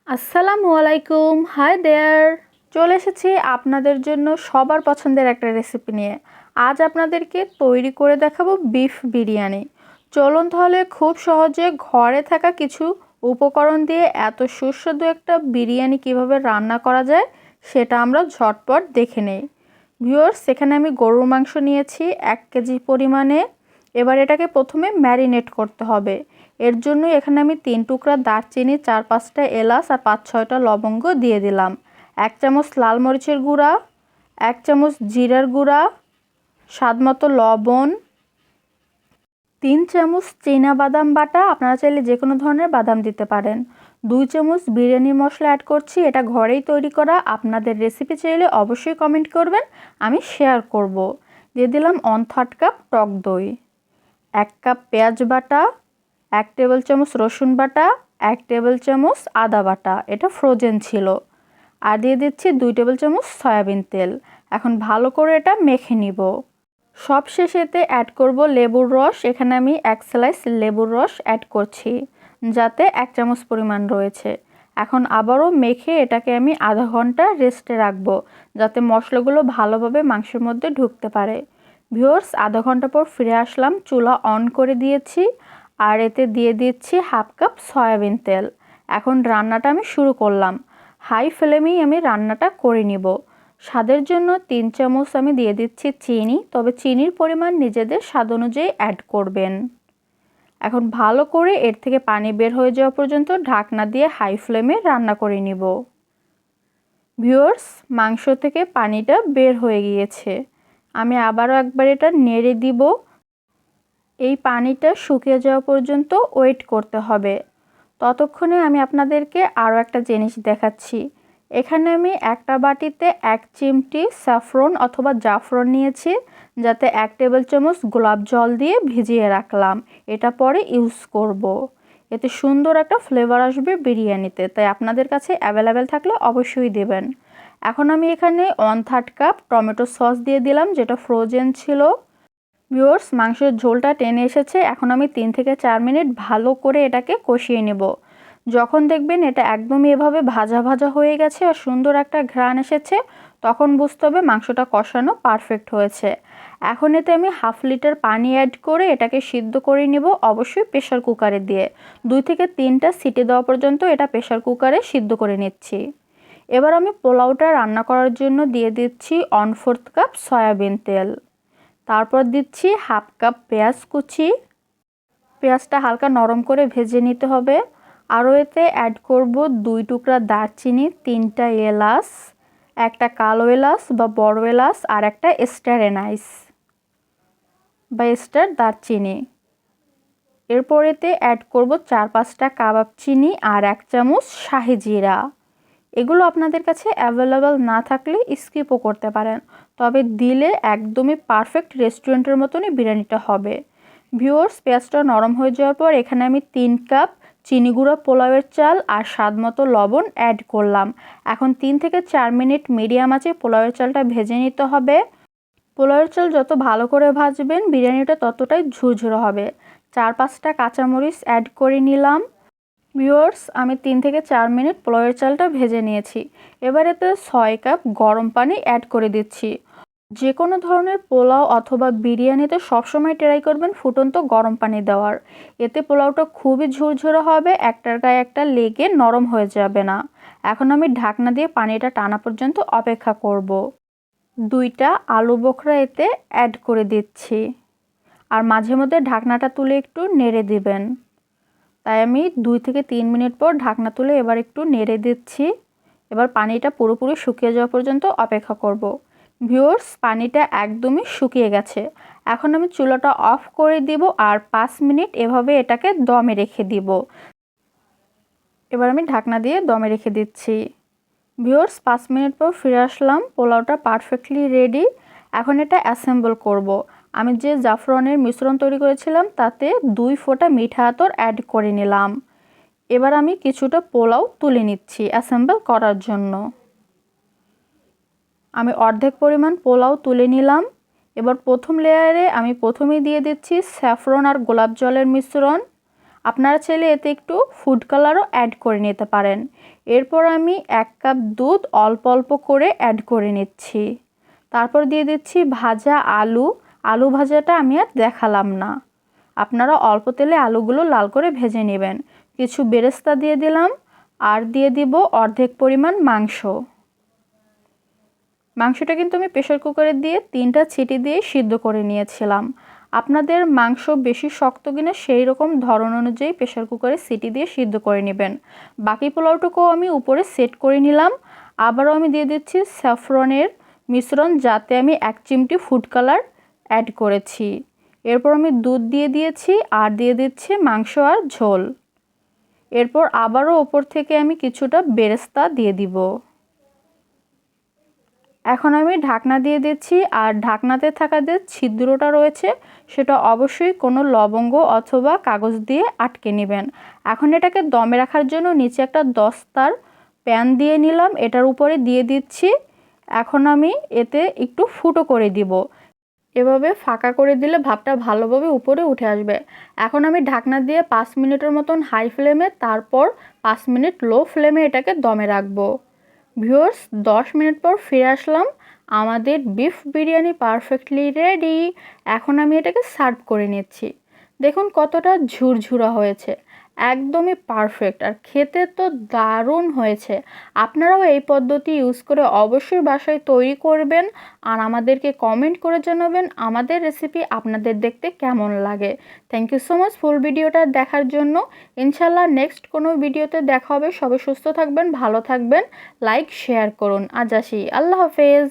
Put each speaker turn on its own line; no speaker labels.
আসসালামুয়ালাইকুম, hi there. চলে এসেছি আপনাদের জন্য সবার পছন্দের একটা রেসিপি নিয়ে। আজ আপনাদেরকে তৈরি করে দেখাবো বিফ বিরিয়ানি। চলুন তাহলে খুব সহজে ঘরে থাকা কিছু উপকরণ দিয়ে এত সুস্বাদু একটা বিরিয়ানি কিভাবে রান্না করা যায় সেটা আমরা ঝটপট দেখে নেই। ভিউয়ার্স, এখানে আমি গরুর মাংস নিয়েছি 1 কেজি পরিমাণে। এবার এটাকে প্রথমে ম্যারিনেট করতে হবে। এর জন্য এখানে আমি 3 টুকরা দারচিনি, 4-5টা এলাচ আর 5-6টা লবঙ্গ দিয়ে দিলাম। 1 চামচ লাল মরিচের গুঁড়া, 1 চামচ জিরার গুঁড়া, স্বাদমতো লবণ, 3 চামচ বাদাম বাটা, আপনারা চাইলে যে কোনো ধরনের বাদাম দিতে পারেন। 2 চামচ বিরিয়ানি মশলা অ্যাড করছি, এটা ঘরেই তৈরি করা। আপনাদের রেসিপি চাইলে অবশ্যই কমেন্ট করবেন, আমি শেয়ার করব। দিয়ে দিলাম 1/3 কাপ টক দই, 1 কাপ পেঁয়াজ বাটা, 1 টেবিল চামচ রসুন বাটা, 1 টেবিল চামচ আদা বাটা, এটা ফ্রোজেন ছিল। আর দিয়ে দিচ্ছি 2 টেবিল চামচ সয়াবিন তেল। এখন ভালো করে এটা মেখে নিব। সবশেষে এতে অ্যাড করব লেবুর রস। এখানে আমি 1 স্লাইস লেবুর রস অ্যাড করছি, যাতে 1 চামচ পরিমাণ রয়েছে। এখন আবারও মেখে এটাকে আমি আধা ঘন্টা রেস্টে রাখবো, যাতে মশলাগুলো ভালোভাবে মাংসের মধ্যে ঢুকতে পারে। ভিউয়ার্স, আধা ঘন্টা পর ফিরে আসলাম। চুলা অন করে দিয়েছি আর এতে দিয়ে দিচ্ছি 1/2 কাপ সয়াবিন তেল। এখন রান্নাটা আমি শুরু করলাম। হাই ফ্লেমেই আমি রান্নাটা করে নিব। স্বাদের জন্য 3 চামচ আমি দিয়ে দিচ্ছি চিনি, তবে চিনির পরিমাণ নিজেদের স্বাদ অনুযায়ী অ্যাড করবেন। এখন ভালো করে এর থেকে পানি বের হয়ে যাওয়া পর্যন্ত ঢাকনা দিয়ে হাই ফ্লেমে রান্না করে নিব। ভিউয়ার্স, মাংস থেকে পানিটা বের হয়ে গিয়েছে। আমি আবারও একবার এটা নেড়ে দিব। এই পানিটা শুকিয়ে যাওয়া পর্যন্ত ওয়েট করতে হবে। ততক্ষণে আমি আপনাদেরকে আরও একটা জিনিস দেখাচ্ছি। এখানে আমি একটা বাটিতে 1 চিমটি স্যাফরন অথবা জাফরন নিয়েছি, যাতে 1 টেবিল চামচ গোলাপ জল দিয়ে ভিজিয়ে রাখলাম। এটা পরে ইউজ করব। এতে সুন্দর একটা ফ্লেভার আসবে বিরিয়ানিতে, তাই আপনাদের কাছে অ্যাভেলেবেল থাকলে অবশ্যই দেবেন। এখন আমি এখানে 1/3 কাপ টমেটো সস দিয়ে দিলাম, যেটা ফ্রোজেন ছিল। ভিউয়ার্স, মাংসের ঝোলটা টেনে এসেছে। এখন আমি 3 থেকে 4 মিনিট ভালো করে এটাকে কষিয়ে নেব। যখন দেখবেন এটা একদমই এভাবে ভাজা ভাজা হয়ে গেছে আর সুন্দর একটা ঘ্রাণ এসেছে, তখন বুঝতে হবে মাংসটা কষানো পারফেক্ট হয়েছে। এখন এতে আমি 1/2 লিটার পানি অ্যাড করে এটাকে সিদ্ধ করে নেব, অবশ্যই প্রেশার কুকারে দিয়ে। 2 থেকে 3টা সিটি দেওয়া পর্যন্ত এটা প্রেশার কুকারে সিদ্ধ করে নিচ্ছি। এবার আমি পোলাওটা রান্না করার জন্য দিয়ে দিচ্ছি 1/4 কাপ সয়াবিন তেল। তারপর দিচ্ছি 1/2 কাপ পেঁয়াজ কুচি। পেঁয়াজটা হালকা নরম করে ভেজে নিতে হবে। আরও এতে অ্যাড করব 2 টুকরা দারচিনি, 3টা এলাচ, একটা কালো এলাচ বা বড় এলাচ আর একটা স্টার এনাইস বা স্টার দারচিনি। এরপর এতে অ্যাড করব 4-5টা কাবাব চিনি আর 1 চামচ শাহি জিরা। এগুলো আপনাদের কাছে অ্যাভেলেবেল না থাকলে স্কিপও করতে পারেন, তবে দিলে একদমই পারফেক্ট রেস্টুরেন্টের মতনই বিরিয়ানিটা হবে। ভিউয়ার্স, পেঁয়াজটা নরম হয়ে যাওয়ার পর এখানে আমি 3 কাপ চিনিগুড়া পোলাওয়ের চাল আর স্বাদমতো লবণ অ্যাড করলাম। এখন 3 থেকে 4 মিনিট মিডিয়াম আঁচে পোলাওয়ের চালটা ভেজে নিতে হবে। পোলাওয়ের চাল যত ভালো করে ভাজবেন বিরিয়ানিটা ততটাই ঝুরঝুরে হবে। 4-5টা কাঁচামরিচ অ্যাড করে নিলাম। ভিউয়ার্স, আমি 3 থেকে 4 মিনিট পোলাওয়ের চালটা ভেজে নিয়েছি। এবার এতে 6 কাপ গরম পানি অ্যাড করে দিচ্ছি। যে কোনো ধরনের পোলাও অথবা বিরিয়ানিতে সবসময় ট্রাই করবেন ফুটন্ত গরম পানি দেওয়ার। এতে পোলাওটা খুবই ঝুরঝুরে হবে, একটার গায়ে একটা লেগে নরম হয়ে যাবে না। এখন আমি ঢাকনা দিয়ে পানিটা টানা পর্যন্ত অপেক্ষা করব। 2টা আলু বোখরা এতে অ্যাড করে দিচ্ছি আর মাঝে মধ্যে ঢাকনাটা তুলে একটু নেড়ে দিবেন। তাই আমি 2 থেকে 3 মিনিট পর ঢাকনা তুলে এবার একটু নেড়ে দিচ্ছি। এবার পানিটা পুরোপুরি শুকিয়ে যাওয়া পর্যন্ত অপেক্ষা করব। ভিউয়ার্স, পানিটা একদমই শুকিয়ে গেছে। এখন আমি চুলাটা অফ করে দিব আর 5 মিনিট এভাবে এটাকে দমে রেখে দিব। এবার আমি ঢাকনা দিয়ে দমে রেখে দিচ্ছি। ভিউয়ার্স, 5 মিনিট পর ফিরে আসলাম। পোলাওটা পারফেক্টলি রেডি। এখন এটা অ্যাসেম্বল করব। আমি যে জাফরানের মিশ্রণ তৈরি করেছিলাম তাতে 2 ফোঁটা মিঠা আতর অ্যাড করে নিলাম। এবার আমি কিছুটা পোলাও তুলে নিচ্ছি অ্যাসেম্বল করার জন্য। আমি অর্ধেক পরিমাণ পোলাও তুলে নিলাম। এবার প্রথম লেয়ারে আমি প্রথমেই দিয়ে দিচ্ছি স্যাফরন আর গোলাপ জলের মিশ্রণ। আপনারা চাইলে এতে একটু ফুড কালারও অ্যাড করে নিতে পারেন। এরপর আমি 1 কাপ দুধ অল্প অল্প করে অ্যাড করে নিচ্ছি। তারপর দিয়ে দিচ্ছি ভাজা আলু। আলু ভাজাটা আমি আর দেখালাম না, আপনারা অল্প তেলে আলুগুলো লাল করে ভেজে নেবেন। কিছু বেরেস্তা দিয়ে দিলাম আর দিয়ে দিব অর্ধেক পরিমাণ মাংস। মাংসটা কিন্তু আমি প্রেসার কুকারে দিয়ে 3টা সিটি দিয়ে সিদ্ধ করে নিয়েছিলাম। আপনাদের মাংস বেশি শক্ত কিনা সেই রকম ধরন অনুযায়ী প্রেসার কুকারে সিটি দিয়ে সিদ্ধ করে নেবেন। বাকি পোলাওটুকুও আমি উপরে সেট করে নিলাম। আবারও আমি দিয়ে দিচ্ছি স্যাফরনের মিশ্রণ, যাতে আমি 1 চিমটি ফুড কালার অ্যাড করেছি। এরপর আমি দুধ দিয়ে দিয়েছি আর দিয়ে দিচ্ছি মাংস আর ঝোল। এরপর আবারও ওপর থেকে আমি কিছুটা বেরেস্তা দিয়ে দিব। এখন আমি ঢাকনা দিয়ে দিচ্ছি আর ঢাকনাতে থাকা যে ছিদ্রটা রয়েছে সেটা অবশ্যই কোনো লবঙ্গ অথবা কাগজ দিয়ে আটকে নেবেন। এখন এটাকে দমে রাখার জন্য নিচে একটা দস্তার প্যান দিয়ে নিলাম, এটার উপরে দিয়ে দিচ্ছি। এখন আমি এতে একটু ফুটো করে দিব। এভাবে ফাঁকা করে দিলে ভাপটা ভালোভাবে উপরে উঠে আসবে। এখন আমি ঢাকনা দিয়ে 5 মিনিটের মতন হাই ফ্লেমে, তারপর 5 মিনিট লো ফ্লেমে এটাকে দমে রাখবো। ভিউয়ার্স, 10 মিনিট পর ফিরে আসলাম। আমাদের বিফ বিরিয়ানি পারফেক্টলি রেডি। এখন আমি এটাকে সার্ভ করে নিচ্ছি। দেখুন কতটা ঝুরঝুরা হয়েছে, একদমই পারফেক্ট, আর খেতে তো দারুণ হয়েছে। আপনারাও এই পদ্ধতি ইউজ করে অবশ্যই বাসায় তৈরি করবেন আর আমাদেরকে কমেন্ট করে জানাবেন আমাদের রেসিপি আপনাদের দেখতে কেমন লাগে। থ্যাংক ইউ সো মাচ ফুল ভিডিওটা দেখার জন্য। ইনশাল্লাহ নেক্সট কোনো ভিডিওতে দেখা হবে। সবাই সুস্থ থাকবেন, ভালো থাকবেন, লাইক শেয়ার করুন। আজ আসি, আল্লাহ হাফেজ।